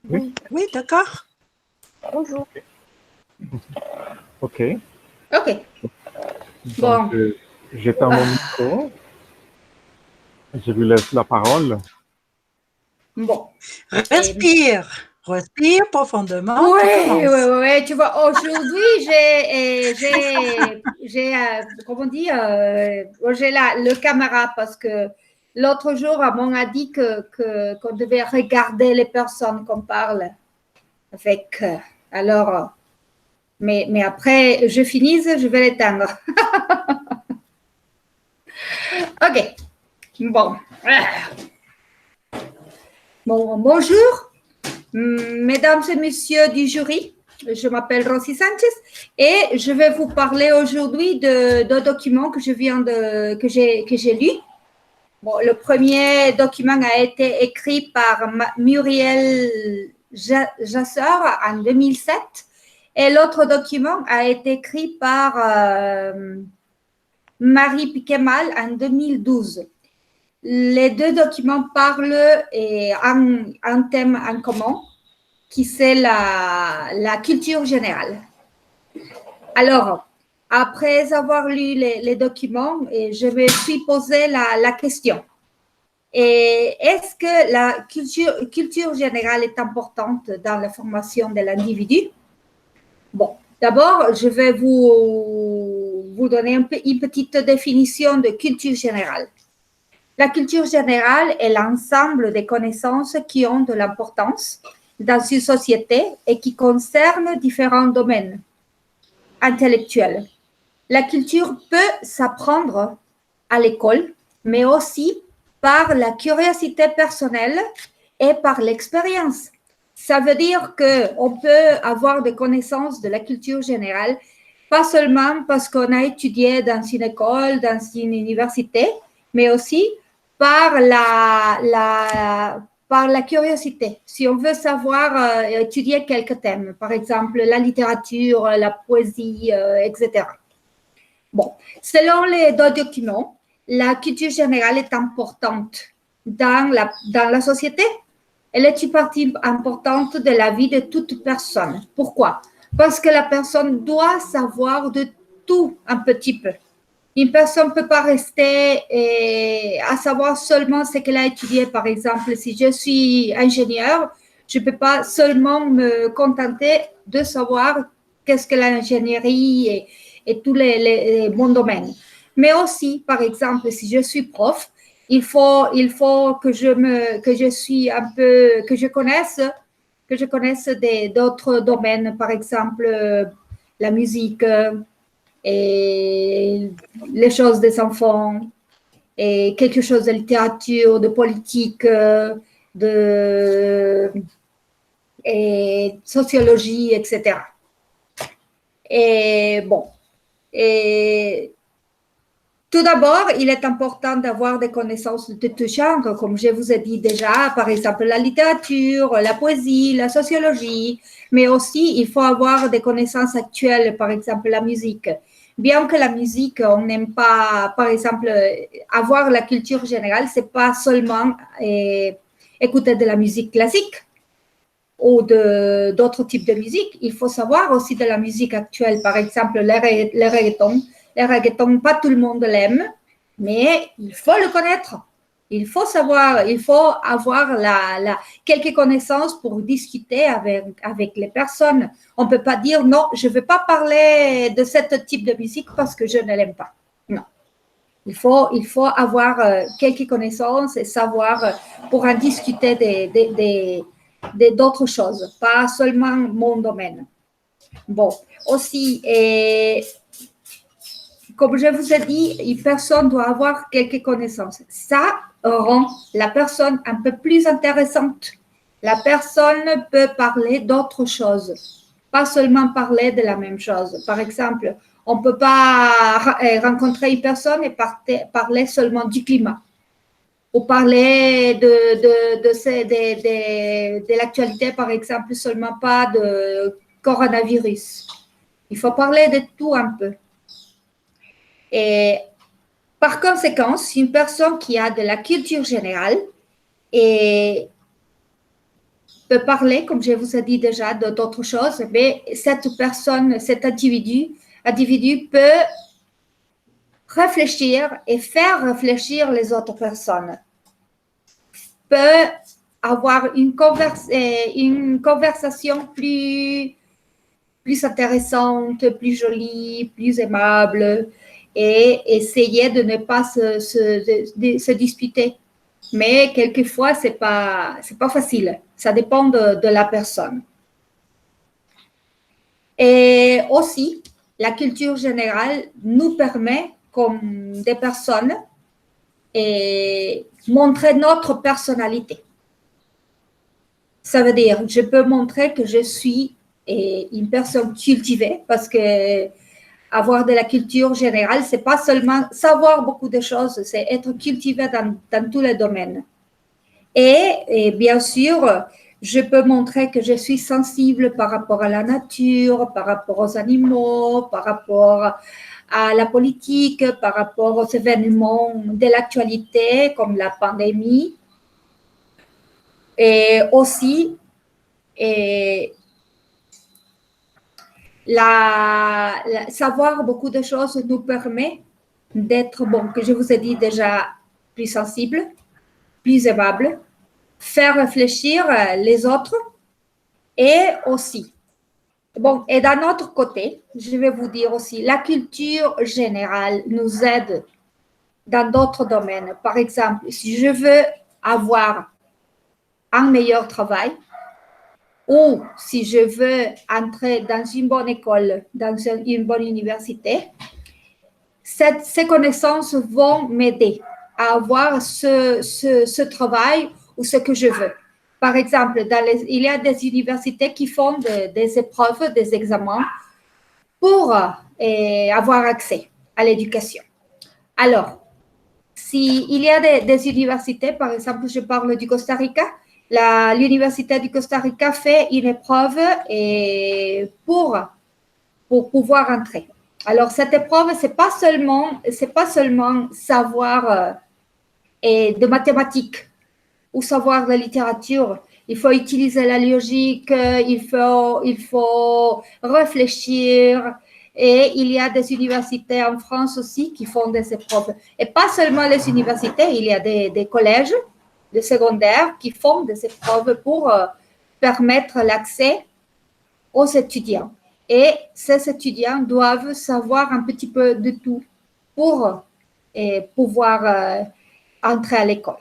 Oui, oui, d'accord. bonjour. OK. OK. Donc, Bon. j'éteins mon micro. Je vous laisse la parole. Bon. Respire. Respire profondément. Oui, Tu commences. oui. Tu vois, aujourd'hui, comment dire, j'ai le caméra parce que l'autre jour, on a dit qu'on devait regarder les personnes qu'on parle avec. Alors, mais après, je finis, je vais l'éteindre. OK. Bon. Bonjour, mesdames et messieurs du jury. Je m'appelle Rosy Sanchez et je vais vous parler aujourd'hui de documents que j'ai lu. Bon, le premier document a été écrit par Muriel Jasseur en 2007 et l'autre document a été écrit par Marie Piquemal en 2012. Les deux documents parlent un thème en commun, qui c'est la culture générale. Alors, après avoir lu les documents, je me suis posé la question. Est-ce que la culture générale est importante dans la formation de l'individu? Bon, d'abord, je vais vous donner une petite définition de culture générale. La culture générale est l'ensemble des connaissances qui ont de l'importance dans une société et qui concernent différents domaines intellectuels. La culture peut s'apprendre à l'école, mais aussi par la curiosité personnelle et par l'expérience. Ça veut dire qu'on peut avoir des connaissances de la culture générale, pas seulement parce qu'on a étudié dans une école, dans une université, mais aussi par la curiosité. Si on veut savoir étudier quelques thèmes, par exemple la littérature, la poésie, etc. Bon, selon les deux documents, la culture générale est importante dans la société. Elle est une partie importante de la vie de toute personne. Pourquoi? Parce que la personne doit savoir de tout un petit peu. Une personne ne peut pas rester à savoir seulement ce qu'elle a étudié. Par exemple, si je suis ingénieur, je ne peux pas seulement me contenter de savoir qu'est-ce que l'ingénierie et tous les bons domaines. Mais aussi, par exemple, si je suis prof, il faut que je connaisse d'autres domaines, par exemple la musique, et les choses des enfants, et quelque chose de littérature, de politique, et sociologie, etc. Et bon, et tout d'abord, il est important d'avoir des connaissances de tout genre, comme je vous ai dit déjà, par exemple la littérature, la poésie, la sociologie, mais aussi il faut avoir des connaissances actuelles, par exemple la musique. Bien que la musique, on n'aime pas, par exemple, avoir la culture générale, c'est pas seulement écouter de la musique classique ou d'autres types de musique. Il faut savoir aussi de la musique actuelle, par exemple le reggaeton. Le reggaeton, pas tout le monde l'aime, mais il faut le connaître. Il faut savoir, il faut avoir quelques connaissances pour discuter avec les personnes. On ne peut pas dire non, je ne veux pas parler de ce type de musique parce que je ne l'aime pas. Non. Il faut avoir quelques connaissances et savoir pour en discuter d'autres choses, pas seulement mon domaine. Bon, aussi, comme je vous ai dit, une personne doit avoir quelques connaissances. Ça rend la personne un peu plus intéressante. La personne peut parler d'autres choses, pas seulement parler de la même chose. Par exemple, on ne peut pas rencontrer une personne et parler seulement du climat ou parler de l'actualité, par exemple, seulement pas de coronavirus. Il faut parler de tout un peu. Et par conséquent, une personne qui a de la culture générale peut parler, comme je vous ai dit déjà, d'autres choses, mais cette personne, cet individu peut réfléchir et faire réfléchir les autres personnes, peut avoir une conversation plus intéressante, plus jolie, plus aimable, et essayer de ne pas se disputer. Mais quelquefois, c'est pas facile. Ça dépend de la personne. Et aussi, la culture générale nous permet, comme des personnes, montrer notre personnalité. Ça veut dire, je peux montrer que je suis une personne cultivée, parce que avoir de la culture générale, c'est pas seulement savoir beaucoup de choses, c'est être cultivé dans tous les domaines. Et bien sûr, je peux montrer que je suis sensible par rapport à la nature, par rapport aux animaux, par rapport à la politique, par rapport aux événements de l'actualité, comme la pandémie. Et aussi, savoir beaucoup de choses nous permet d'être, bon, que je vous ai dit déjà, plus sensible, plus aimable, faire réfléchir les autres, et aussi, bon, et d'un autre côté, je vais vous dire aussi, la culture générale nous aide dans d'autres domaines. Par exemple, si je veux avoir un meilleur travail, ou si je veux entrer dans une bonne école, dans une bonne université, ces connaissances vont m'aider à avoir ce travail ou ce que je veux. Par exemple, il y a des universités qui font des épreuves, des examens pour avoir accès à l'éducation. Alors, s'il y a des universités, par exemple, je parle du Costa Rica, l'Université du Costa Rica fait une épreuve pour pouvoir entrer. Alors, cette épreuve, c'est pas seulement savoir de mathématiques ou savoir de la littérature. Il faut utiliser la logique, il faut réfléchir. Et il y a des universités en France aussi qui font des épreuves. Et pas seulement les universités, il y a des collèges, des secondaires qui font des épreuves pour permettre l'accès aux étudiants. Et ces étudiants doivent savoir un petit peu de tout pour pouvoir entrer à l'école.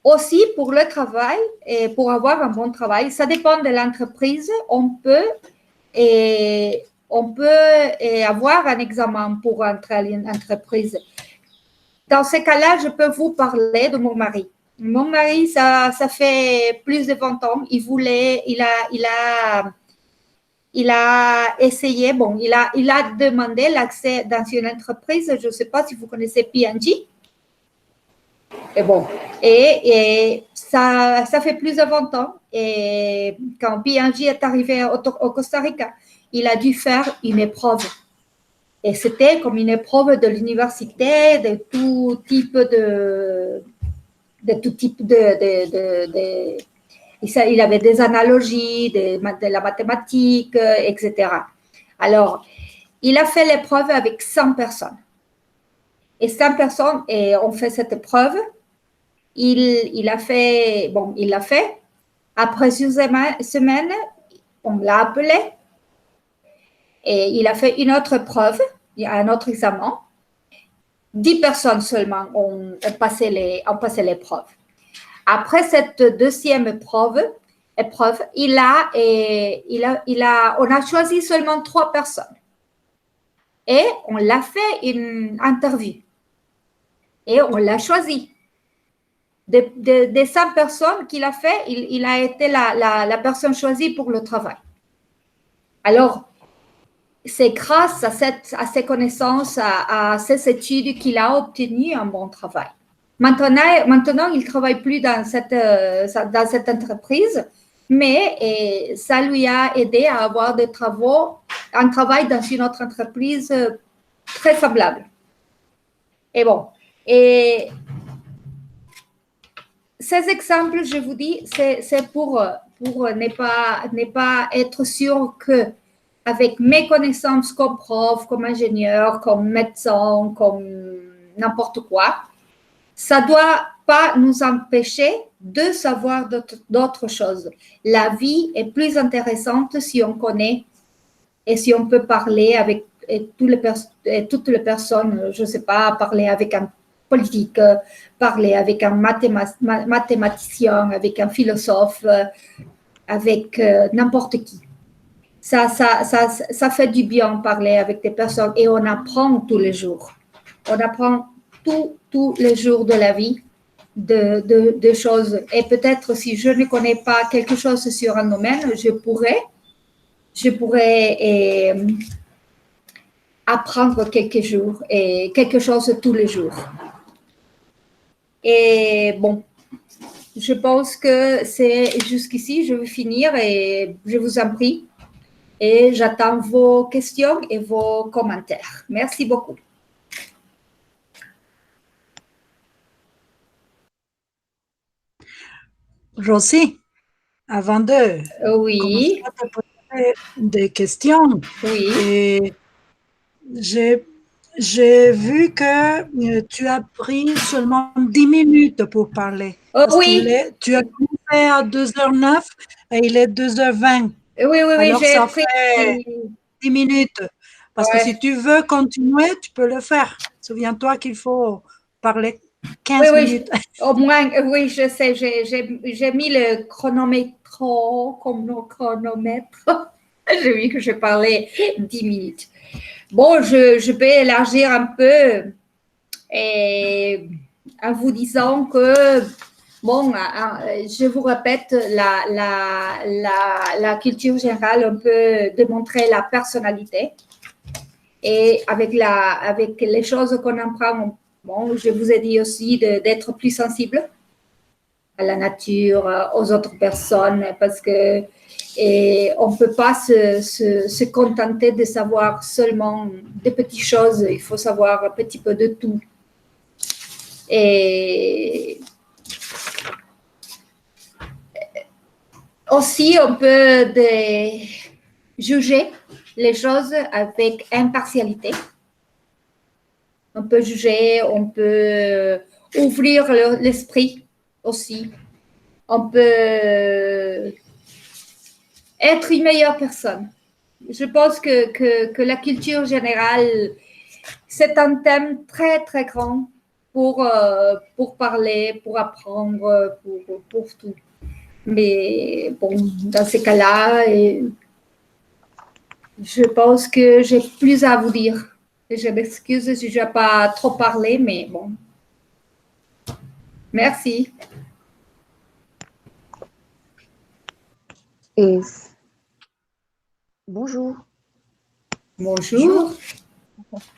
Aussi, pour le travail, et pour avoir un bon travail, ça dépend de l'entreprise. On peut avoir un examen pour entrer à une entreprise. Dans ce cas-là, je peux vous parler de mon mari. Mon mari, ça fait plus de 20 ans. Il a essayé, bon, il a demandé l'accès dans une entreprise. Je ne sais pas si vous connaissez P&G. Et bon, et ça fait plus de 20 ans. Et quand P&G est arrivé au Costa Rica, il a dû faire une épreuve. Et c'était comme une épreuve de l'université, de tout type il avait des analogies, de la mathématique, etc. Alors, il a fait l'épreuve avec 100 personnes. Et 100 personnes ont fait cette épreuve. Il l'a fait. Après une semaine, on l'a appelé. Et il a fait une autre épreuve, un autre examen. 10 personnes seulement ont passé l'épreuve. Après cette deuxième épreuve, on a choisi seulement 3 personnes. Et on l'a fait une interview. Et on l'a choisi. Des 100 personnes qu'il a fait, il a été la personne choisie pour le travail. Alors, c'est grâce à ces connaissances, à ces études qu'il a obtenu un bon travail. Maintenant, il ne travaille plus dans cette entreprise, mais ça lui a aidé à avoir un travail dans une autre entreprise très semblable. Et bon, et ces exemples, je vous dis, c'est pour ne pas être sûr que avec mes connaissances comme prof, comme ingénieur, comme médecin, comme n'importe quoi, ça ne doit pas nous empêcher de savoir d'autres choses. La vie est plus intéressante si on connaît et si on peut parler avec toutes les personnes, je ne sais pas, parler avec un politique, parler avec un mathématicien, avec un philosophe, avec n'importe qui. Ça fait du bien parler avec des personnes et on apprend tous les jours. On apprend tous les jours de la vie de choses. Et peut-être si je ne connais pas quelque chose sur un domaine, je pourrais apprendre quelque chose tous les jours. Et bon, je pense que c'est jusqu'ici, je vais finir et je vous en prie. Et j'attends vos questions et vos commentaires. Merci beaucoup. Rosie, avant de Oui, commencer à te poser des questions, oui. j'ai vu que tu as pris seulement 10 minutes pour parler. Parce Oui, tu as commencé à 2h09 et il est 2h20. oui, Alors, j'ai ça pris. fait 10 minutes. Parce que Ouais. si tu veux continuer, tu peux le faire. Souviens-toi qu'il faut parler 15 Oui, minutes. au moins, oui, je sais, j'ai mis le chronomètre. J'ai vu que je parlais 10 minutes. Bon, je peux élargir un peu et en vous disant que, bon, je vous répète, la culture générale, on peut démontrer la personnalité. Et avec les choses qu'on apprend, bon, je vous ai dit aussi d'être plus sensible à la nature, aux autres personnes, parce que on ne peut pas se contenter de savoir seulement des petites choses, il faut savoir un petit peu de tout. Et aussi, on peut juger les choses avec impartialité. On peut juger, on peut ouvrir l'esprit aussi. On peut être une meilleure personne. Je pense que la culture générale, c'est un thème très, très grand pour parler, pour apprendre, pour tout. Mais bon, dans ces cas-là, je pense que j'ai plus à vous dire. Je m'excuse si je n'ai pas trop parlé, mais bon. Merci. Et bonjour. Bonjour.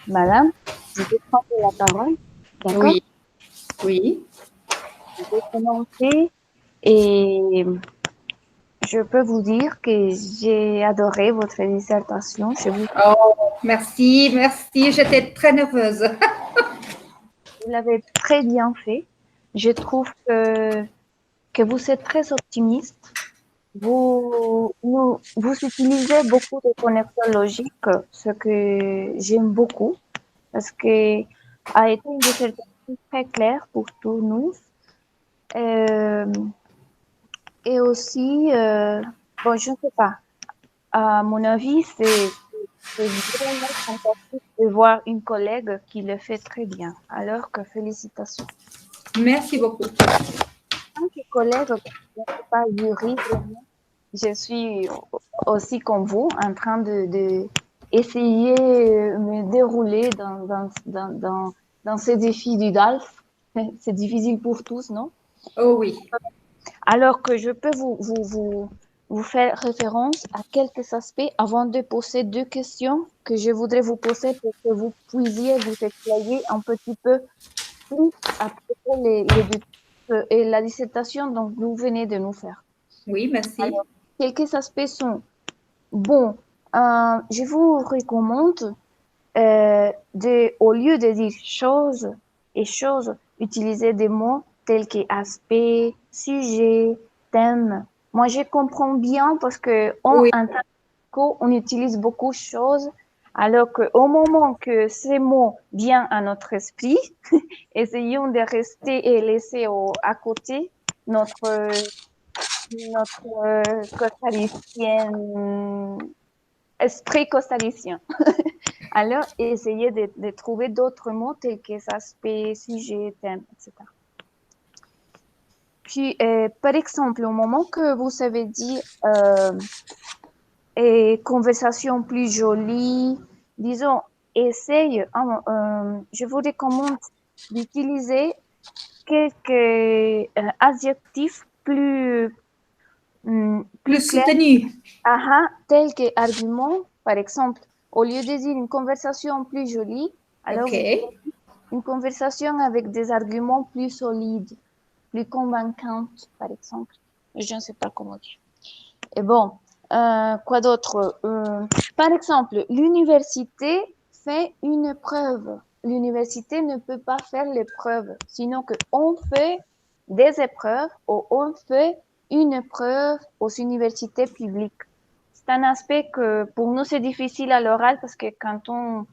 Madame, je vais prendre la parole. D'accord? Oui. Oui. Je vais commencer et je peux vous dire que j'ai adoré votre dissertation. Oh, merci, merci. J'étais très nerveuse. Vous l'avez très bien fait. Je trouve que vous êtes très optimiste. Vous utilisez beaucoup de connexions logiques, ce que j'aime beaucoup, parce que a été une dissertation très claire pour tous nous. Et aussi, bon, je ne sais pas. À mon avis, c'est vraiment fantastique de voir une collègue qui le fait très bien. Alors que félicitations. Merci beaucoup. En tant que collègue, je ne suis pas juriste, je suis aussi comme vous en train de essayer de me dérouler dans ces défis du DALF. C'est difficile pour tous, non? Oh oui. Alors que je peux vous faire référence à quelques aspects avant de poser deux questions que je voudrais vous poser pour que vous puissiez vous expliquer un petit peu plus à propos et la dissertation dont vous venez de nous faire. Oui, merci. Alors, quelques aspects sont, bon, je vous recommande au lieu de dire choses, utiliser des mots tels que aspect, sujet, thème. Moi, je comprends bien parce que Oui. en tant qu'éco, on utilise beaucoup de choses, alors qu'au moment que ces mots viennent à notre esprit, essayons de rester et laisser à côté notre costaricien, esprit costaricien. Alors, essayez de trouver d'autres mots tels que aspect, sujet, thème, etc. Puis, par exemple, au moment que vous avez dit conversation plus jolie, disons, essaye, je vous recommande d'utiliser quelques adjectifs plus Plus clairs, soutenu. tels que argument, par exemple. Au lieu de dire une conversation plus jolie, alors OK. vous dites une conversation avec des arguments plus solides, plus convaincantes, par exemple. Je ne sais pas comment dire. Et bon, quoi d'autre? Par exemple, l'université fait une preuve. L'université ne peut pas faire l'épreuve, sinon qu'on fait des épreuves ou on fait une preuve aux universités publiques. C'est un aspect que pour nous c'est difficile à l'oral parce que quand on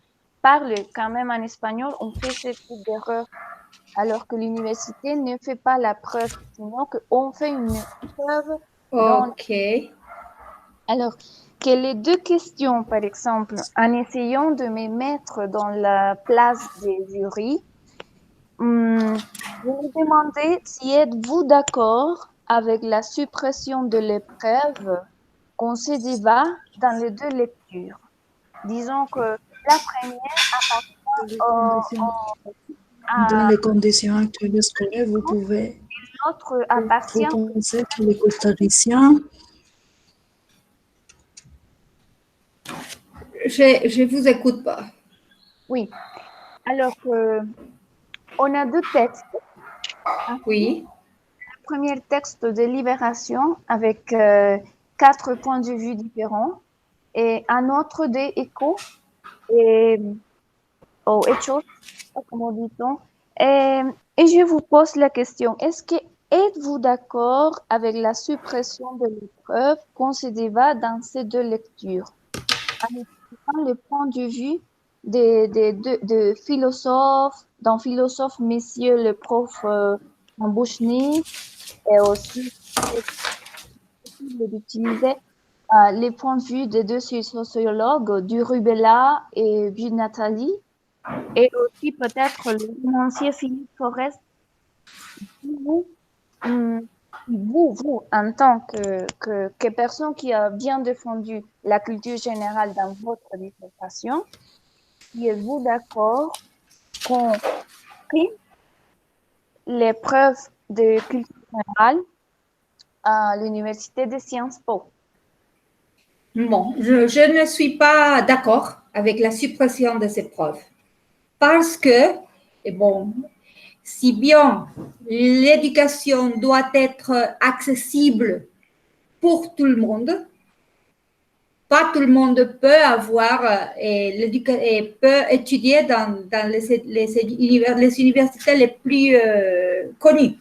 parle quand même en espagnol, on fait ce type d'erreur. Alors que l'université ne fait pas la preuve, sinon qu'on fait une preuve dans. OK. Alors, que les deux questions, par exemple, en essayant de me mettre dans la place des jurys, je me demandais si êtes-vous d'accord avec la suppression de l'épreuve qu'on se débat dans les deux lectures. Disons que la première Dans les conditions actuelles scolaires, vous pouvez l'autre appartient. vous pensez que les costariciens, Je vous écoute pas. Oui. Alors, on a deux textes. Oui. Le premier texte de Libération avec 4 points de vue différents et un autre de Écho et Hechos, comment dit-on. Et je vous pose la question, êtes-vous d'accord avec la suppression de l'épreuve qu'on se débat dans ces deux lectures? En utilisant le point de vue de philosophes, d'un philosophe, messieurs le prof Bouchny, et aussi d'utiliser les points de vue des deux sociologues, du Rubella et du Nathalie, et aussi peut-être le romancier Philippe Forest. Vous, en tant que personne qui a bien défendu la culture générale dans votre dissertation, êtes-vous d'accord qu'on prime l'épreuve de culture générale à l'Université de Sciences Po? Bon, je ne suis pas d'accord avec la suppression de ces preuves parce que, et bon, si bien l'éducation doit être accessible pour tout le monde, pas tout le monde peut avoir et peut étudier dans les universités les plus connues.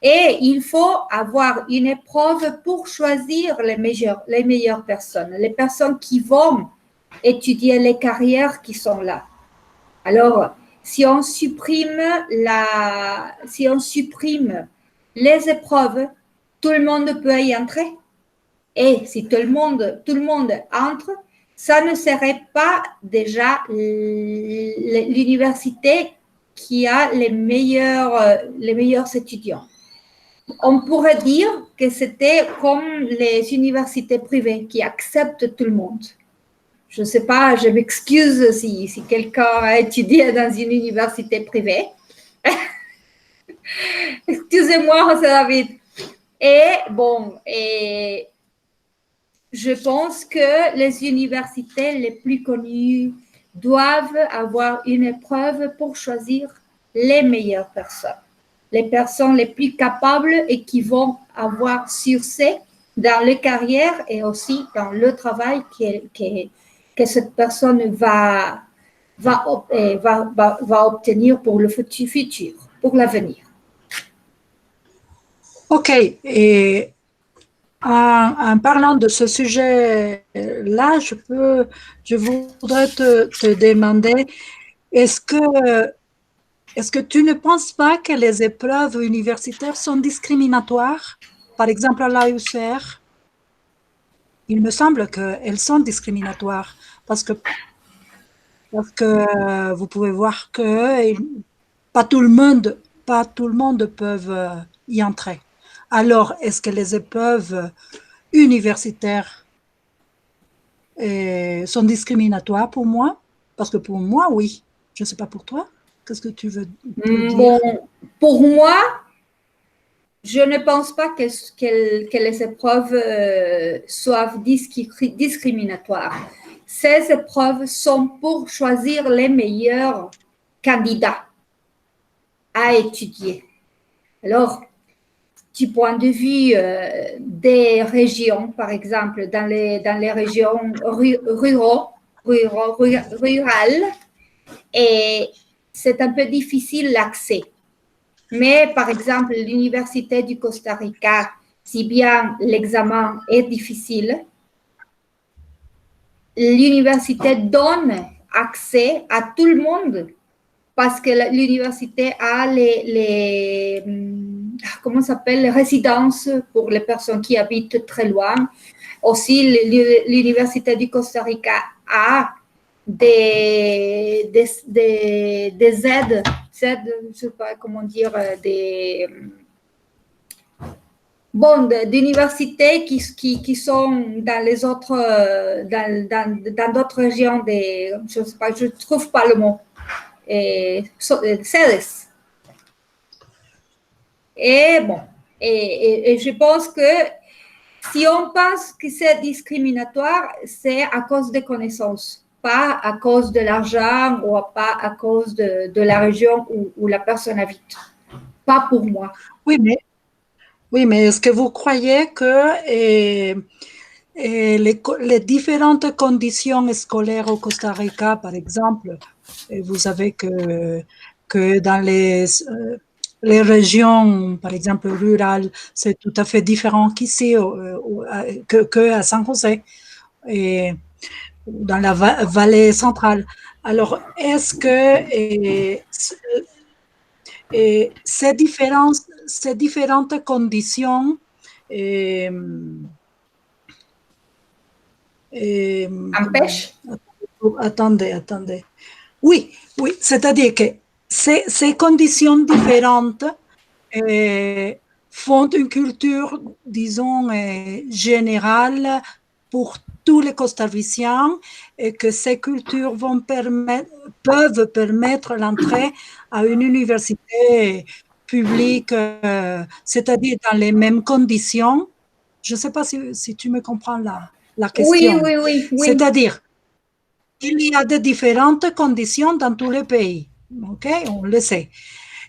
Et il faut avoir une épreuve pour choisir les meilleures personnes, les personnes qui vont étudier les carrières qui sont là. Alors, si on supprime les épreuves, tout le monde peut y entrer. Et si tout le monde entre, ça ne serait pas déjà l'université qui a les meilleurs étudiants. On pourrait dire que c'était comme les universités privées qui acceptent tout le monde. Je ne sais pas, je m'excuse si quelqu'un a étudié dans une université privée. Excusez-moi, José David. Et bon, je pense que les universités les plus connues doivent avoir une épreuve pour choisir les meilleures personnes, les personnes les plus capables et qui vont avoir succès dans les carrières et aussi dans le travail que cette personne va obtenir pour le futur, pour l'avenir. OK. Et en parlant de ce sujet-là, je voudrais te demander, est-ce que tu ne penses pas que les épreuves universitaires sont discriminatoires? Par exemple, à l'AUCR, il me semble qu'elles sont discriminatoires parce que vous pouvez voir que pas tout le monde peut y entrer. Alors, est-ce que les épreuves universitaires sont discriminatoires pour moi? Parce que pour moi, oui. Je ne sais pas pour toi. Qu'est-ce que tu veux dire? Bon, pour moi, je ne pense pas que les épreuves soient discriminatoires. Ces épreuves sont pour choisir les meilleurs candidats à étudier. Alors, du point de vue des régions, par exemple, dans les régions rurales, et c'est un peu difficile l'accès. Mais par exemple, l'Université du Costa Rica, si bien l'examen est difficile, l'université donne accès à tout le monde parce que l'université a comment ça s'appelle, les résidences pour les personnes qui habitent très loin. Aussi, l'Université du Costa Rica a des aides, je ne sais pas comment dire, d'universités qui sont dans les autres, dans d'autres régions, je ne sais pas, je ne trouve pas le mot, sedes. Et bon, et je pense que si on pense que c'est discriminatoire, c'est à cause des connaissances, pas à cause de l'argent ou pas à cause de la région où la personne habite. Pas pour moi. Oui, mais est-ce que vous croyez que les différentes conditions scolaires au Costa Rica, par exemple, vous savez que dans les régions, par exemple, rurales, c'est tout à fait différent qu'ici, qu'à San José, et dans la vallée centrale. Alors, est-ce que ces différentes conditions Empêche? attendez. Oui, c'est-à-dire que ces conditions différentes font une culture, disons, générale pour tous les costariciens et que ces cultures peuvent permettre l'entrée à une université publique, c'est-à-dire dans les mêmes conditions. Je ne sais pas si tu me comprends la question. Oui. C'est-à-dire, il y a de différentes conditions dans tous les pays. OK, on le sait.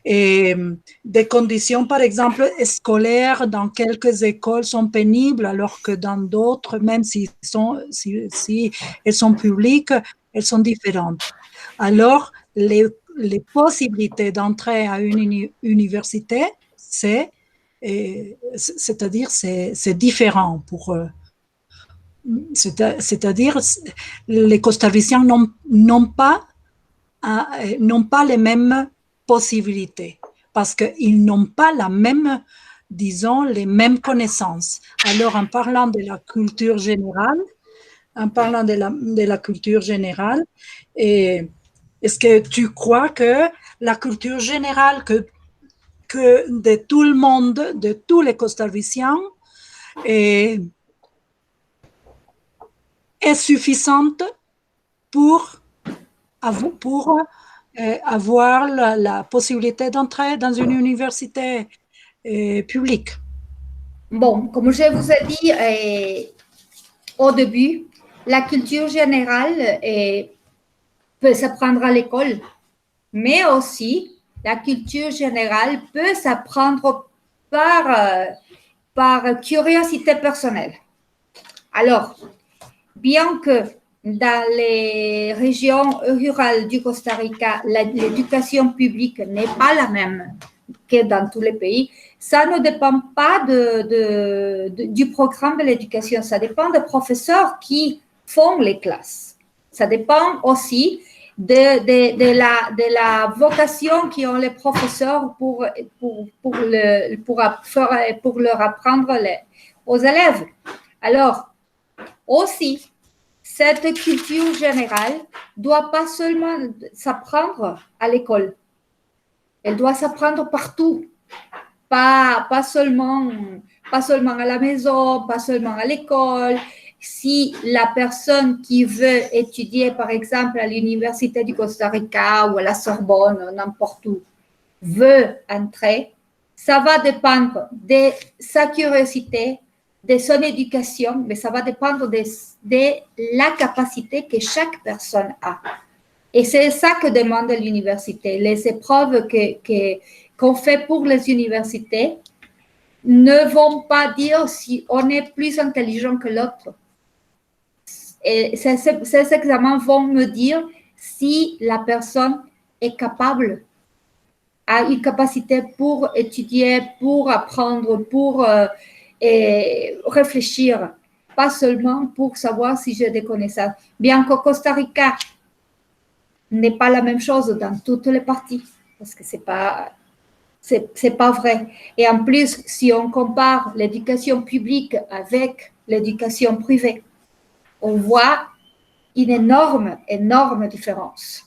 Et des conditions, par exemple, scolaires, dans quelques écoles sont pénibles, alors que dans d'autres, même si elles sont publiques, elles sont différentes. Alors, les possibilités d'entrer à une université, c'est-à-dire, c'est différent pour eux. C'est-à-dire, les costariciens n'ont pas les mêmes possibilités parce qu'ils n'ont pas disons, les mêmes connaissances. Alors, en parlant de la culture générale, est-ce que tu crois que la culture générale que de tout le monde, de tous les costariciens, est suffisante pour avoir la possibilité d'entrer dans une université publique? Bon, comme je vous ai dit au début, la culture générale peut s'apprendre à l'école, mais aussi la culture générale peut s'apprendre par curiosité personnelle. Alors, bien que dans les régions rurales du Costa Rica, l'éducation publique n'est pas la même, que dans tous les pays, ça ne dépend pas du programme de l'éducation, ça dépend des professeurs qui font les classes. Ça dépend aussi de la vocation qu'ont les professeurs pour leur apprendre aux élèves. Alors, aussi, cette culture générale ne doit pas seulement s'apprendre à l'école, elle doit s'apprendre partout, pas seulement à la maison, pas seulement à l'école. Si la personne qui veut étudier, par exemple, à l'Université du Costa Rica ou à la Sorbonne, n'importe où, veut entrer, ça va dépendre de sa curiosité, de son éducation, mais ça va dépendre de la capacité que chaque personne a. Et c'est ça que demande l'université. Les épreuves qu'on fait pour les universités ne vont pas dire si on est plus intelligent que l'autre. Et ces examens vont me dire si la personne est capable, a une capacité pour étudier, pour apprendre, pour réfléchir, pas seulement pour savoir si j'ai des connaissances. Bien qu'au Costa Rica, n'est pas la même chose dans toutes les parties, parce que c'est pas vrai. Et en plus, si on compare l'éducation publique avec l'éducation privée, on voit une énorme différence.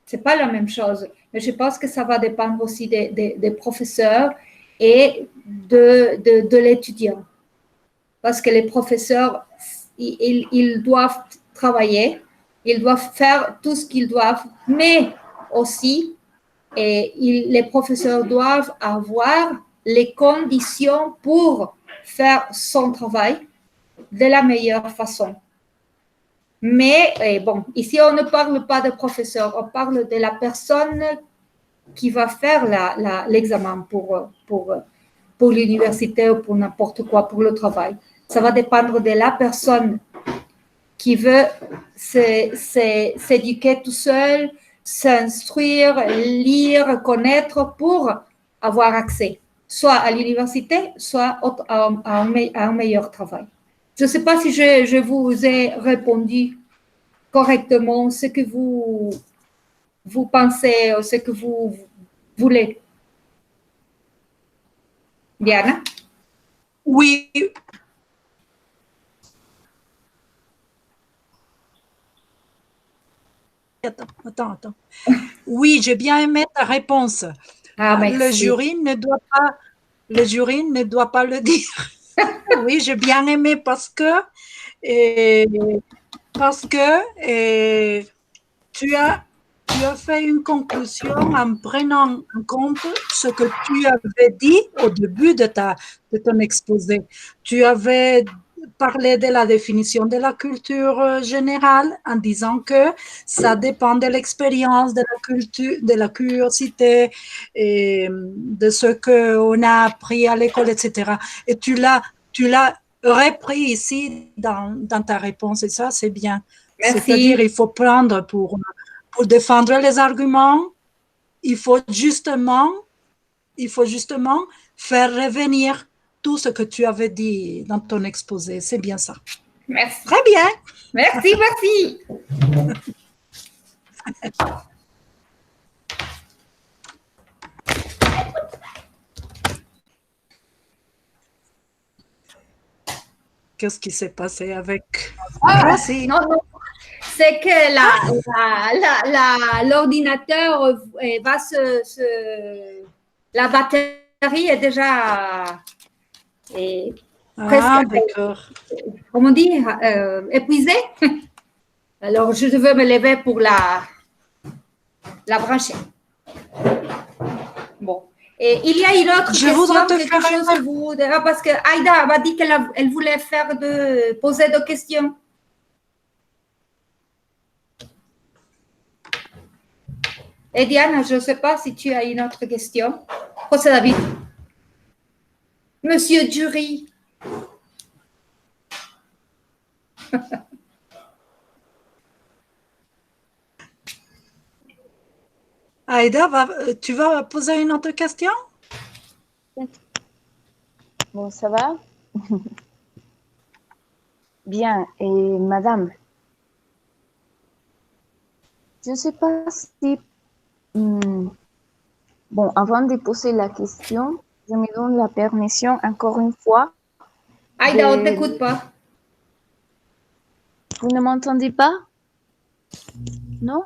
C'est pas la même chose. Mais je pense que ça va dépendre aussi des professeurs et de l'étudiant. Parce que les professeurs, ils doivent travailler, ils doivent faire tout ce qu'ils doivent, mais aussi, les professeurs doivent avoir les conditions pour faire son travail de la meilleure façon. Mais bon, ici, on ne parle pas de professeur, on parle de la personne qui va faire l'examen pour l'université ou pour n'importe quoi, pour le travail. Ça va dépendre de la personne qui veut s'éduquer tout seul, s'instruire, lire, connaître pour avoir accès, soit à l'université, soit à un meilleur travail. Je ne sais pas si je vous ai répondu correctement ce que vous pensez, ce que vous voulez. Diana? Oui. Attends. Oui, j'ai bien aimé ta réponse. Ah, merci. Le jury ne doit pas le dire. Oui, j'ai bien aimé parce que tu as fait une conclusion en prenant en compte ce que tu avais dit au début de ton exposé. Tu avais parlé de la définition de la culture générale en disant que ça dépend de l'expérience, de la culture, de la curiosité, et de ce qu'on a appris à l'école, etc. Et tu l'as repris ici dans ta réponse, et ça, c'est bien. Merci. C'est-à-dire, il faut prendre pour défendre les arguments, il faut justement faire revenir tout ce que tu avais dit dans ton exposé. C'est bien ça. Merci. Très bien. Merci. Qu'est-ce qui s'est passé avec Non. C'est que l'ordinateur va la batterie est déjà presque, d'accord. comment dire, épuisée. Alors, je veux me lever pour la brancher. Bon. Et il y a une autre question, quelque chose que vous... Parce que Aïda m'a dit qu'elle voulait poser des questions. Et Diane, je ne sais pas si tu as une autre question. José David. Monsieur Jury. Aïda, tu vas poser une autre question? Bon, ça va? Bien. Et madame, je ne sais pas si... Bon, avant de poser la question, je me donne la permission, encore une fois. Aïda, on ne t'écoute pas. Vous ne m'entendez pas? Non?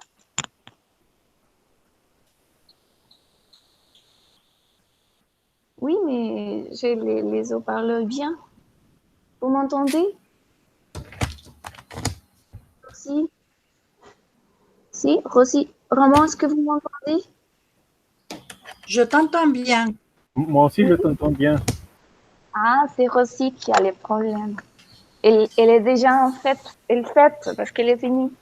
Oui, mais j'ai les haut-parleurs bien. Vous m'entendez? Si? Si? Rosie, Roman, est-ce que vous m'entendez? Je t'entends bien. Moi aussi, je t'entends bien. Ah, c'est Rosie qui a les problèmes. Elle est déjà en fait, elle fête parce qu'elle est finie.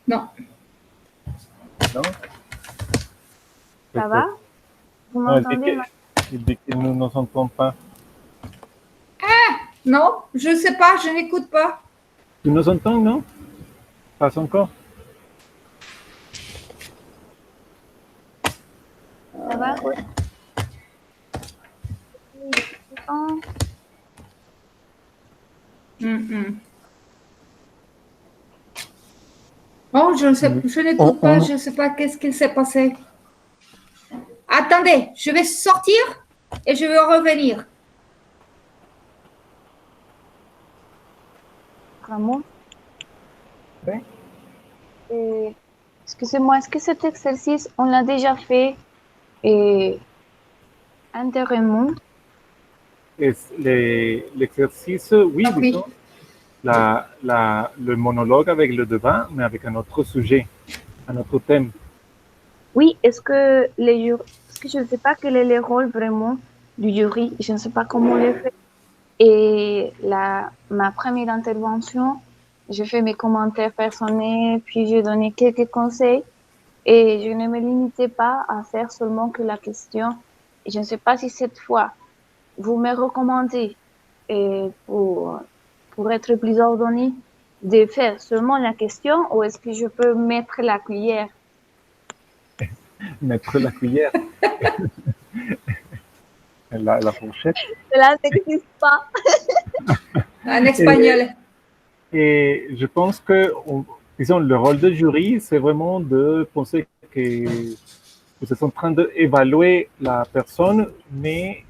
Non. Non? Ça va? Vous m'entendez? Il dit qu'il ne nous entend pas. Non, je ne sais pas, je n'écoute pas. Tu nous entends, non? Pas encore? Ça va? Oh, je ne sais, je n'écoute pas, je ne sais pas qu'est-ce qu'il s'est passé. Attendez, je vais sortir et je vais revenir. Ramon? Oui. Excusez-moi, est-ce que cet exercice, on l'a déjà fait intérieurement? L'exercice, oui, Ah, oui. disons, le monologue avec le débat, mais avec un autre sujet, un autre thème. Oui, est-ce que je ne sais pas quel est le rôle vraiment du jury, je ne sais pas comment on le fait. Et ma première intervention, j'ai fait mes commentaires personnels, puis j'ai donné quelques conseils et je ne me limitais pas à faire seulement que la question. Et je ne sais pas si cette fois, vous me recommandez pour être plus ordonné de faire seulement la question ou est-ce que je peux mettre la cuillère? Mettre la cuillère, la fourchette. Cela n'existe pas. En espagnol. Et je pense que, disons, le rôle de jury, c'est vraiment de penser que vous êtes en train d'évaluer la personne, mais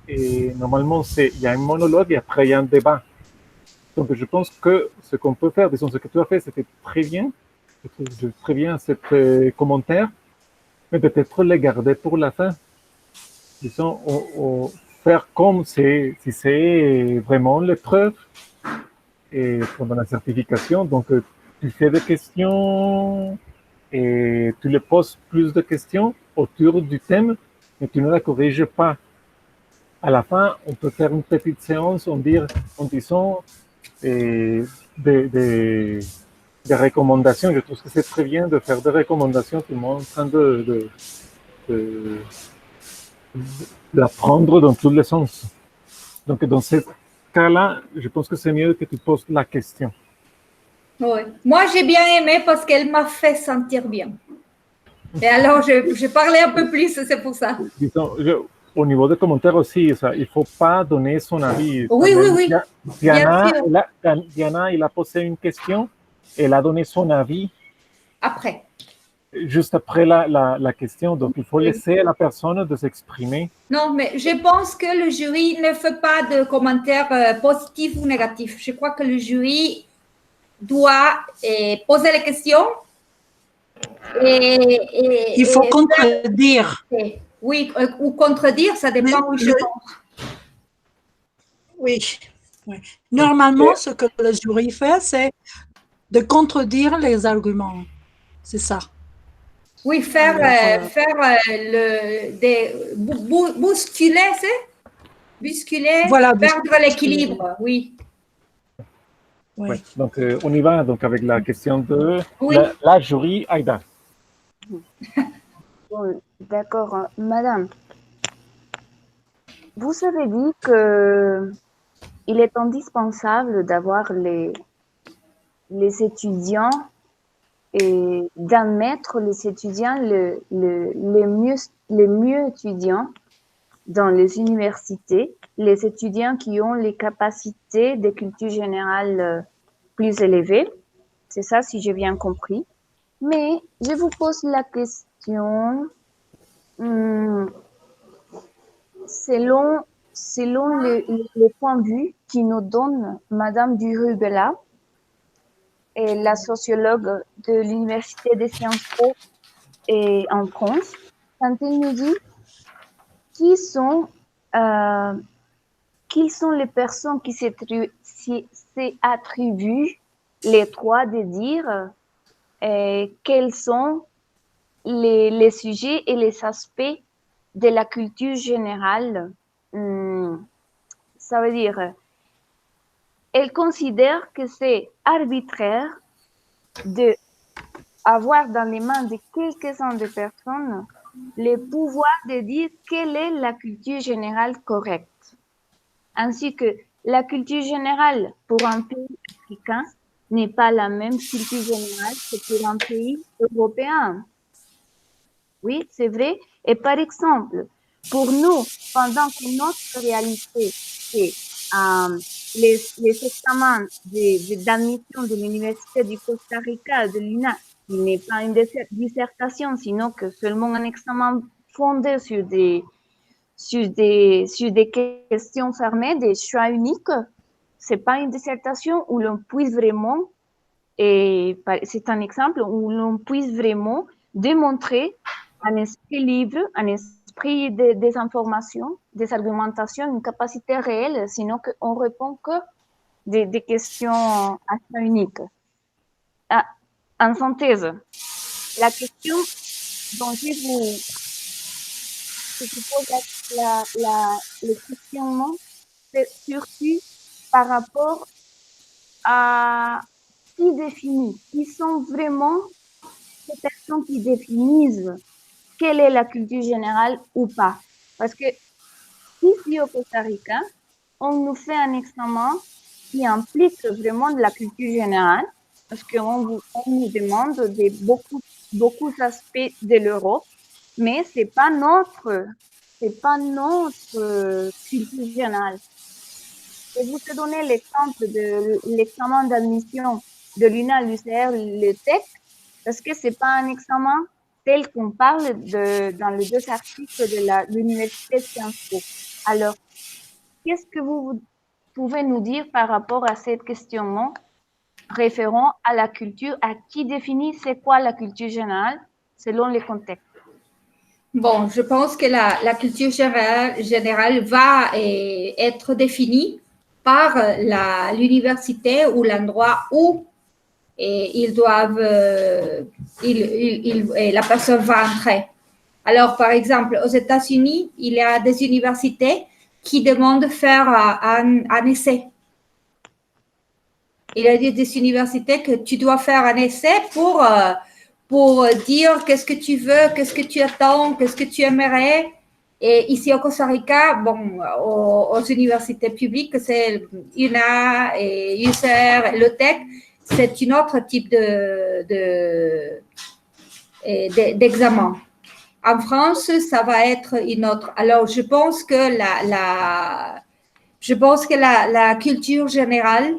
normalement, il y a un monologue et après, il y a un débat. Donc, je pense que ce qu'on peut faire, disons, ce que tu as fait, c'était très bien. Je trouve très bien cet commentaire, mais peut-être les garder pour la fin. Disons, faire comme si c'est vraiment l'épreuve et pendant la certification. Donc, tu fais des questions et tu les poses plus de questions autour du thème, mais tu ne la corriges pas. À la fin, on peut faire une petite séance en disant des recommandations. Je trouve que c'est très bien de faire des recommandations, tout le monde en train d'apprendre dans tous les sens. Donc, dans ce cas-là, je pense que c'est mieux que tu poses la question. Oui. Moi, j'ai bien aimé parce qu'elle m'a fait sentir bien. Et alors, je parlais un peu plus, c'est pour ça. Disons, au niveau des commentaires aussi, ça, il ne faut pas donner son avis. Oui, oui, oui. Diana, il a posé une question, elle a donné son avis. Après. Juste après la question, donc il faut laisser la personne de s'exprimer. Non, mais je pense que le jury ne fait pas de commentaires positifs ou négatifs. Je crois que le jury doit poser les questions. Il faut contredire. Oui, ou contredire, ça dépend où je pense. Oui. Normalement, ce que le jury fait, c'est de contredire les arguments. C'est ça. Oui, bousculer, c'est bousculer, voilà, perdre l'équilibre, oui. Oui. Ouais, donc, on y va donc avec la question de oui. la jury Aïda. Bon, d'accord, madame. Vous avez dit que il est indispensable d'avoir les étudiants et d'admettre les étudiants les mieux étudiants dans les universités, les étudiants qui ont les capacités de culture générale plus élevées. C'est ça, si j'ai bien compris. Mais je vous pose la question, selon le point de vue qui nous donne Madame Durubela, et la sociologue de l'Université de Sciences Po et en France, quand elle nous dit qui sont les personnes qui s'attribuent les droits de dire quels sont les sujets et les aspects de la culture générale. Ça veut dire, elle considère que c'est arbitraire d'avoir dans les mains de quelques-uns de personnes le pouvoir de dire quelle est la culture générale correcte. Ainsi que la culture générale pour un pays africain n'est pas la même culture générale que pour un pays européen. Oui, c'est vrai. Et par exemple, pour nous, pendant que notre réalité, c'est les examens d'admission de l'Université du Costa Rica, de l'UNA, qui n'est pas une dissertation, sinon que seulement un examen fondé sur des questions fermées, des choix uniques. C'est pas une dissertation où l'on puisse vraiment, et c'est un exemple où l'on puisse vraiment démontrer un esprit libre, un esprit des informations, des argumentations, une capacité réelle, sinon qu'on répond que des questions assez uniques. En synthèse, la question dont je vous pose le questionnement, c'est surtout par rapport à qui définit, qui sont vraiment ces personnes qui définissent quelle est la culture générale ou pas. Parce que ici au Costa Rica, on nous fait un examen qui implique vraiment de la culture générale, parce qu'on nous demande beaucoup d'aspects de l'Europe, mais c'est pas notre culture générale. Je vous ai donné l'exemple de l'examen d'admission de l'UNA, l'UCR, le TEC, parce que c'est pas un examen tel qu'on parle dans les deux articles de l'Université de Sciences Po. Alors, qu'est-ce que vous pouvez nous dire par rapport à ce questionnement référent à la culture, à qui définit c'est quoi la culture générale selon les contextes? Bon, je pense que la culture générale va être définie par l'université ou l'endroit où ils doivent, la personne va entrer. Alors, par exemple, aux États-Unis, il y a des universités qui demandent de faire un essai. Il y a des universités que tu dois faire un essai pour dire qu'est-ce que tu veux, qu'est-ce que tu attends, qu'est-ce que tu aimerais. Et ici au Costa Rica, bon, aux universités publiques, c'est UNA et UCR, le TEC, c'est un autre type d'examen. En France, ça va être une autre. Alors, je pense que la culture générale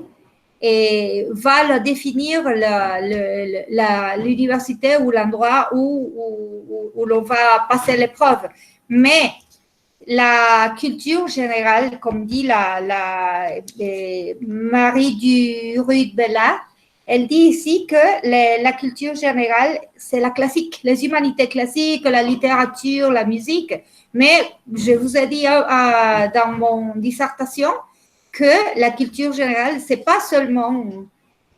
va le définir l'université ou l'endroit où l'on va passer l'épreuve. Mais la culture générale, comme dit Marie Durubela, elle dit ici que la culture générale, c'est la classique, les humanités classiques, la littérature, la musique. Mais je vous ai dit dans mon dissertation que la culture générale, c'est pas seulement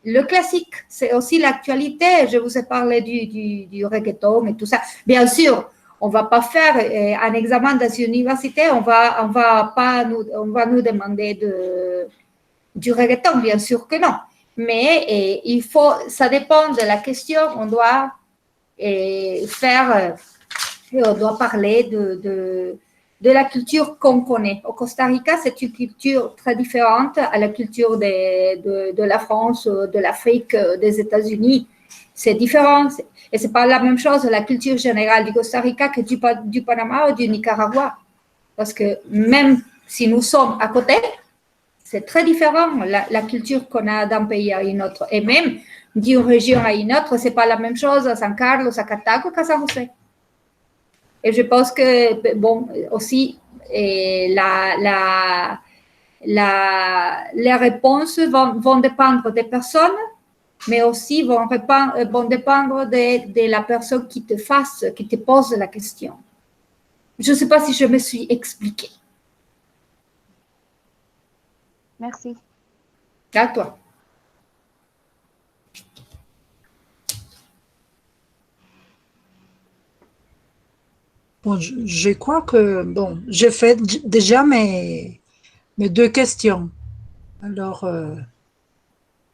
le classique, c'est aussi l'actualité. Je vous ai parlé du reggaeton et tout ça. Bien sûr, on va pas faire un examen dans une université, on va nous demander du reggaeton, bien sûr que non. Mais ça dépend de la question, on doit parler de la culture qu'on connaît. Au Costa Rica, c'est une culture très différente à la culture de la France, de l'Afrique, des États-Unis. C'est différent. Et ce n'est pas la même chose, la culture générale du Costa Rica que du Panama ou du Nicaragua. Parce que même si nous sommes à côté, c'est très différent la culture qu'on a d'un pays à un autre. Et même d'une région à une autre, ce n'est pas la même chose à San Carlos, à Cartago qu'à San José. Et je pense que, bon, aussi, les réponses vont dépendre des personnes, mais aussi vont dépendre de la personne qui te pose la question. Je ne sais pas si je me suis expliquée. Merci. À toi. Bon, je crois que, bon, j'ai fait déjà mes 2 questions. Alors,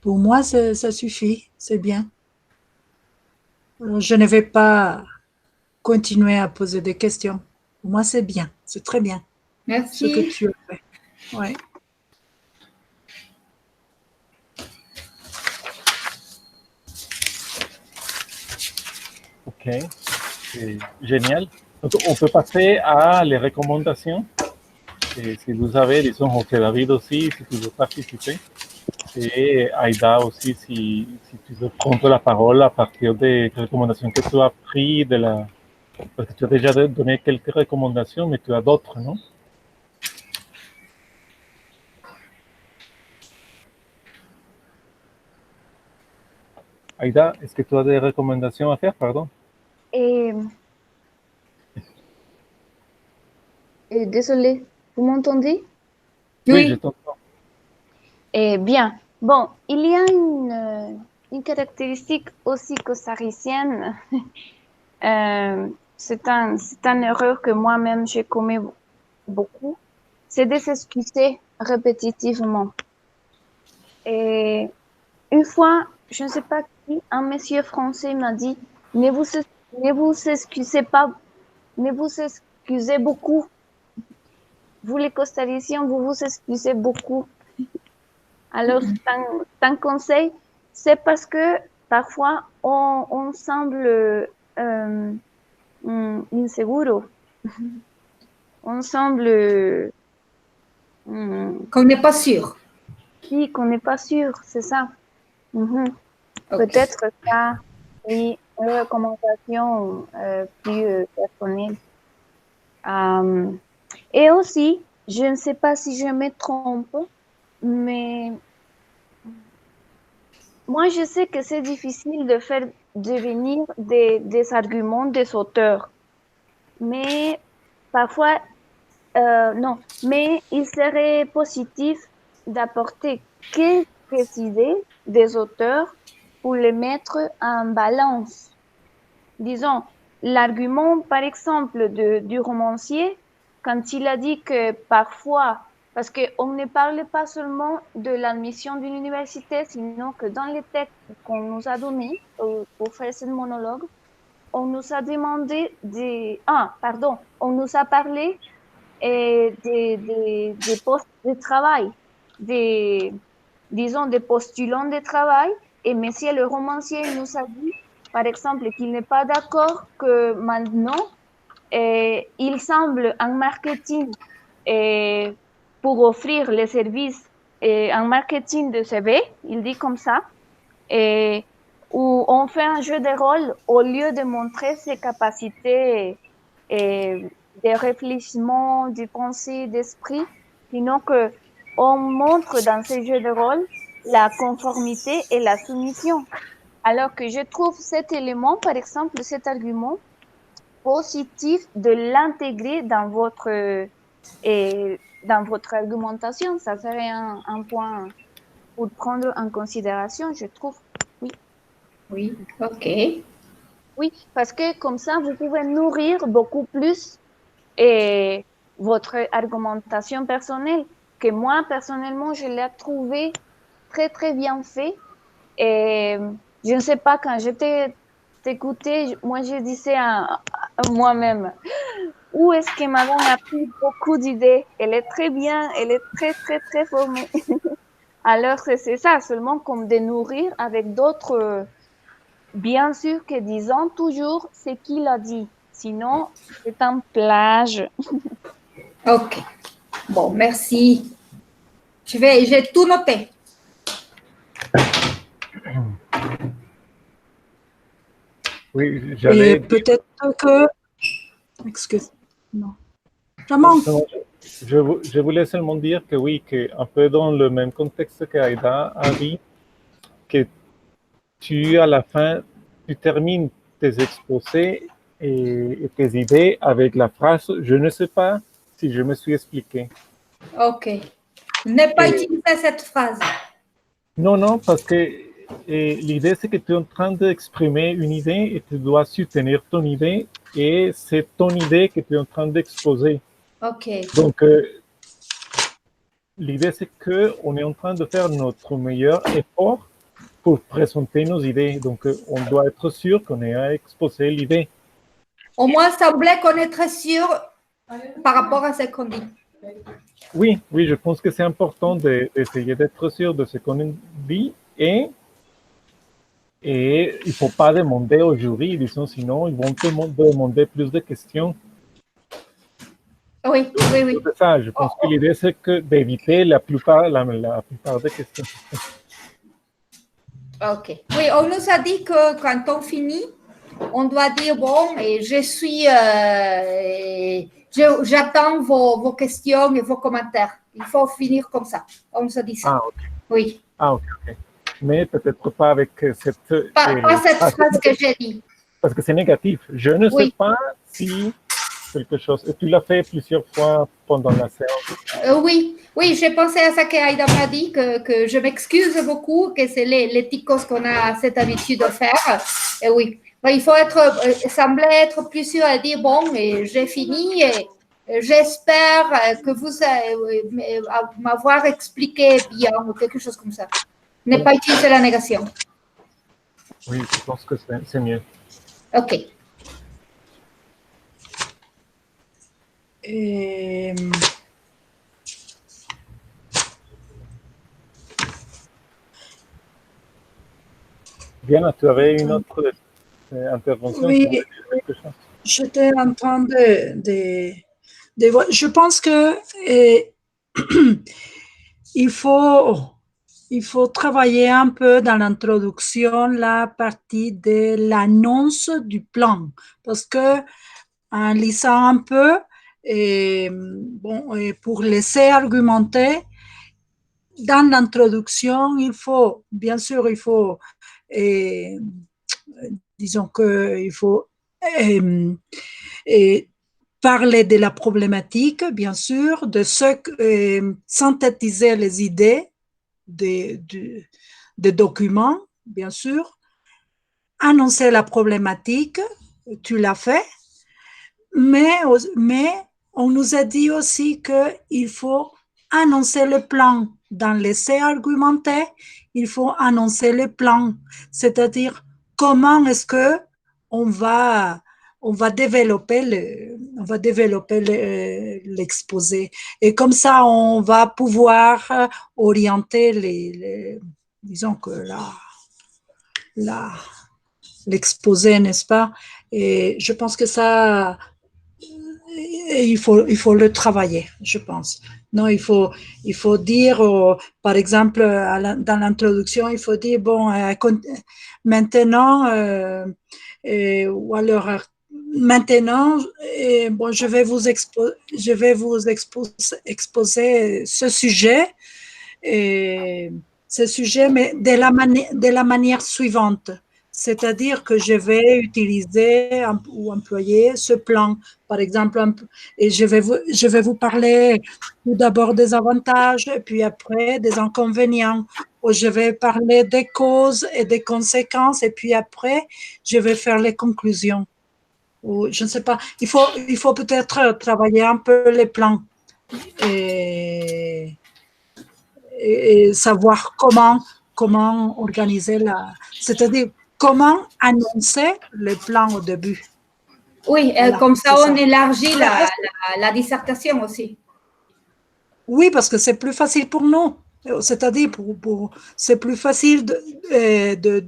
pour moi, ça suffit, c'est bien. Alors, je ne vais pas continuer à poser des questions. Pour moi, c'est bien, c'est très bien ce que Merci. tu as fait. Ouais. Ok, c'est génial. Donc, on peut passer à les recommandations. Et si vous avez, disons, José David aussi, si tu veux participer. Et Aïda aussi, si tu veux prendre la parole à partir des recommandations que tu as prises parce que tu as déjà donné quelques recommandations, mais tu as d'autres, non? Aïda, est-ce que tu as des recommandations à faire, pardon? Et, désolé, vous m'entendez? Oui, je Oui. t'entends. Bien. Bon, il y a une caractéristique aussi costaricienne. C'est une erreur que moi-même j'ai commis beaucoup. C'est de s'excuser répétitivement. Et une fois, je ne sais pas qui, un monsieur français m'a dit, ne vous excusez pas, ne vous excusez beaucoup. Vous les costariciens, vous vous excusez beaucoup. Alors, ton conseil, c'est parce que parfois on semble inseguro. On semble Qu'on n'est pas sûr. oui, qu'on n'est pas sûr, c'est ça. Mhm. Ok. Peut-être ça, oui, une recommandation plus personnelle. Et aussi, je ne sais pas si je me trompe, mais moi, je sais que c'est difficile de faire devenir des arguments des auteurs, mais parfois, non, mais il serait positif d'apporter quelques idées des auteurs pour les mettre en balance. Disons, l'argument, par exemple, du romancier, quand il a dit que parfois, parce qu'on ne parle pas seulement de l'admission d'une université, sinon que dans les textes qu'on nous a donnés pour faire ce monologue, on nous a demandé on nous a parlé des postes de travail, disons, des postulants de travail, et monsieur le romancier nous a dit, par exemple, qu'il n'est pas d'accord que maintenant, il semble en marketing pour offrir les services en marketing de CV, il dit comme ça, où on fait un jeu de rôle au lieu de montrer ses capacités de réfléchissement, de pensée, d'esprit, sinon que on montre dans ces jeux de rôle la conformité et la soumission. Alors que je trouve cet élément, par exemple, cet argument positif de l'intégrer dans votre argumentation. Ça serait un point pour prendre en considération, je trouve. Oui. Oui, ok. Oui, parce que comme ça, vous pouvez nourrir beaucoup plus votre argumentation personnelle, que moi, personnellement, je l'ai trouvé très, très bien fait. Et je ne sais pas, quand j'étais t'écoutais, moi, je disais à moi-même, où est-ce que madame a pris beaucoup d'idées? Elle est très bien, elle est très, très, très formée. Alors, c'est ça, seulement comme de nourrir avec d'autres, bien sûr que disons toujours ce qu'il a dit. Sinon, c'est un plage. Ok. Bon, merci. J'ai tout noté. Oui, Et j'allais dire, peut-être que... Excuse. Non. Ramon, non, je voulais seulement dire que oui, que un peu dans le même contexte que Aïda a dit, que tu, à la fin, tu termines tes exposés et tes idées avec la phrase « Je ne sais pas si je me suis expliqué ». Ok. Ne pas Et utiliser cette phrase. non, non, parce que l'idée, c'est que tu es en train d'exprimer une idée et tu dois soutenir ton idée et c'est ton idée que tu es en train d'exposer. Ok. Donc, l'idée, c'est qu'on est en train de faire notre meilleur effort pour présenter nos idées. Donc, on doit être sûr qu'on ait exposé l'idée. Au moins, semblait qu'on est très sûr par rapport à ce qu'on dit. Oui, oui, je pense que c'est important d'essayer d'être sûr de ce qu'on dit et il ne faut pas demander au jury, disons, sinon ils vont te demander plus de questions. Oui, oui, oui. C'est ça, je pense que l'idée, c'est d'éviter la plupart des questions. Ok. Oui, on nous a dit que quand on finit, on doit dire bon, et j'attends vos questions et vos commentaires. Il faut finir comme ça. On nous a dit ça. Ah, ok. Oui. Ah, ok, ok. Mais peut-être pas avec cette... Pas cette phrase que j'ai dit. Parce que c'est négatif. Je ne sais Oui. pas si quelque chose... Et tu l'as fait plusieurs fois pendant la séance. Oui, oui, j'ai pensé à ça qu'Aïda m'a dit, que je m'excuse beaucoup, que c'est les ticos qu'on a cette habitude de faire. Et oui, il faut sembler être plus sûr et dire bon, et j'ai fini et j'espère que vous m'avoir expliqué bien ou quelque chose comme ça. Ne pas utiliser la négation. Oui, je pense que c'est mieux. Ok. Diana, tu avais une autre intervention? oui, Tu voulais dire quelque chose? j'étais en train de voir. Je pense que il faut travailler un peu dans l'introduction la partie de l'annonce du plan, parce que en lisant un peu, et pour laisser argumenter, dans l'introduction, bien sûr, disons qu'il faut parler de la problématique, bien sûr, synthétiser les idées des documents, bien sûr, annoncer la problématique, tu l'as fait, mais on nous a dit aussi qu'il faut annoncer le plan. Dans l'essai argumenté, il faut annoncer le plan, c'est-à-dire comment est-ce que on va développer l'exposé. Et comme ça, on va pouvoir orienter disons que l'exposé, n'est-ce pas? Et je pense que ça, il faut le travailler, je pense. Non, il faut dire, par exemple, dans l'introduction, il faut dire, bon, maintenant, ou alors, maintenant, bon, je vais vous exposer ce sujet, mais de la manière suivante. C'est-à-dire que je vais utiliser ou employer ce plan, par exemple, et je vais vous parler tout d'abord des avantages, et puis après des inconvénients. Ou je vais parler des causes et des conséquences, et puis après, je vais faire les conclusions. Ou je ne sais pas. Il faut peut-être travailler un peu les plans et savoir comment organiser c'est-à-dire comment annoncer le plan au début. Oui, Voilà, comme ça, c'est on ça. élargit la dissertation aussi. Oui, parce que c'est plus facile pour nous. C'est-à-dire, c'est plus facile de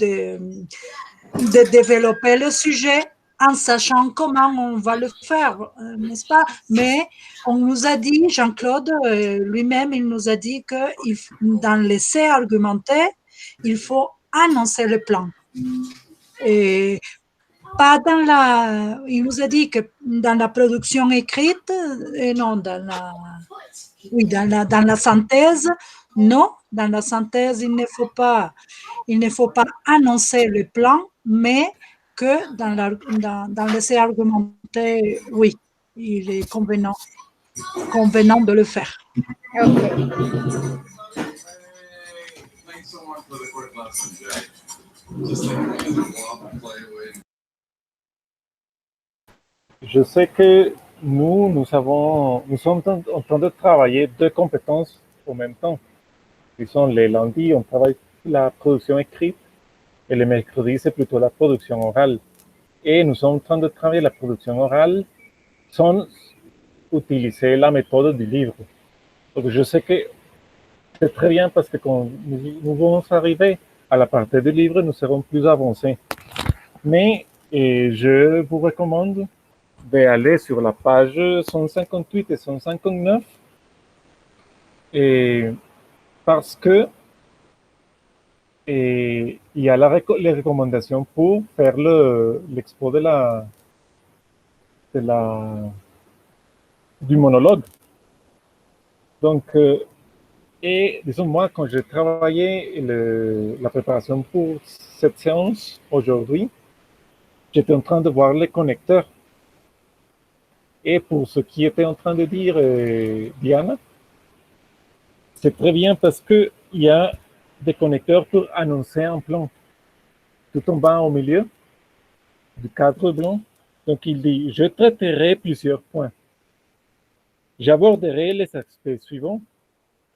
développer le sujet en sachant comment on va le faire, n'est-ce pas? Mais on nous a dit, Jean-Claude lui-même, il nous a dit que dans l'essai argumenté, il faut annoncer le plan. Et pas dans la, il nous a dit que dans la production écrite, et non, oui, dans la synthèse, non, dans la synthèse, il ne faut pas annoncer le plan, mais que dans l'essai argumenté, oui, il est convenant de le faire. Ok. Je sais que nous sommes en train de travailler deux compétences en même temps. Disons, les lundis, on travaille la production écrite et les mercredis, c'est plutôt la production orale. Et nous sommes en train de travailler la production orale sans utiliser la méthode du livre. Donc, je sais que c'est très bien parce que quand nous vont arriver à la partie du livre, nous serons plus avancés. Mais je vous recommande d'aller sur la page 158 et 159 et parce que il y a les recommandations pour faire l'expo du monologue. Donc, et disons, moi, quand j'ai travaillé la préparation pour cette séance aujourd'hui, j'étais en train de voir les connecteurs. Et pour ce qui était en train de dire Diana, c'est très bien parce qu'il y a des connecteurs pour annoncer un plan. Tout en bas au milieu du cadre blanc. Donc il dit, je traiterai plusieurs points. J'aborderai les aspects suivants.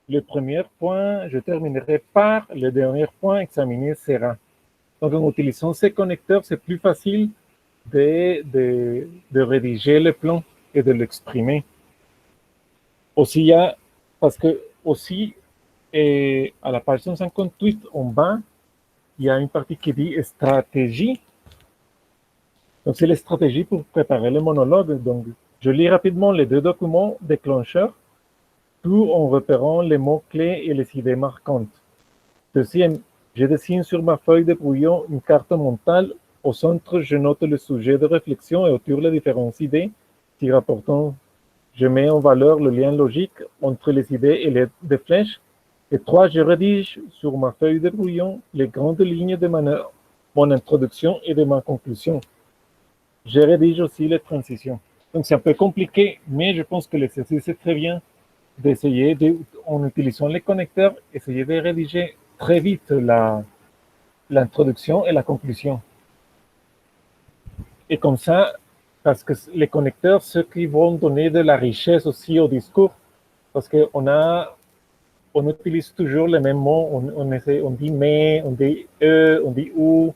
Le premier point, je terminerai par le dernier point examiné sera. Donc en utilisant ces connecteurs, c'est plus facile de rédiger le plan et de l'exprimer. Aussi, il y a, parce que aussi, à la page 158 en bas, il y a une partie qui dit stratégie. Donc, c'est la stratégie pour préparer le monologue. Donc, je lis rapidement les deux documents déclencheurs, tout en repérant les mots-clés et les idées marquantes. Deuxième, je dessine sur ma feuille de brouillon une carte mentale. Au centre, je note le sujet de réflexion et autour les différentes idées s'y rapportant. Je mets en valeur le lien logique entre les idées et les des flèches. Et 3, je rédige sur ma feuille de brouillon les grandes lignes de mon introduction et de ma conclusion. Je rédige aussi les transitions. Donc c'est un peu compliqué, mais je pense que l'exercice est très bien d'essayer, en utilisant les connecteurs, essayer de rédiger très vite l'introduction et la conclusion. Et comme ça, parce que les connecteurs, ceux qui vont donner de la richesse aussi au discours, parce qu'on utilise toujours les mêmes mots, on dit mais, on dit on dit ou,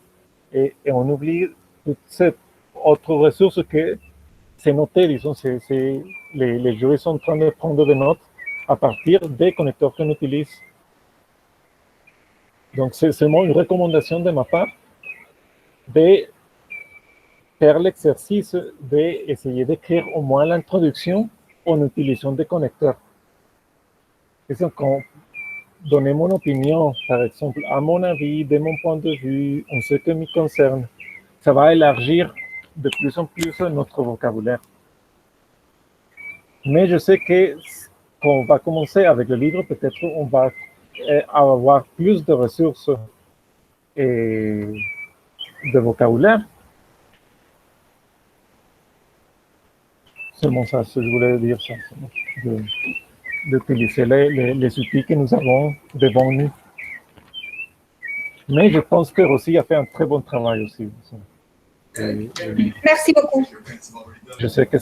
et on oublie toutes ces autres ressources que c'est noté, disons, les juristes sont en train de prendre des notes à partir des connecteurs qu'on utilise. Donc, c'est seulement une recommandation de ma part de faire l'exercice d'essayer d'écrire au moins l'introduction en utilisant des connecteurs. Et donc, donner mon opinion, par exemple, à mon avis, de mon point de vue, en ce qui me concerne, ça va élargir de plus en plus notre vocabulaire. Mais je sais que quand on va commencer avec le livre, peut-être on va avoir plus de ressources et de vocabulaire. Seulement ça, je voulais dire ça, d'utiliser les outils que nous avons devant nous. Mais je pense que Rosy a fait un très bon travail aussi. Merci beaucoup. Je sais que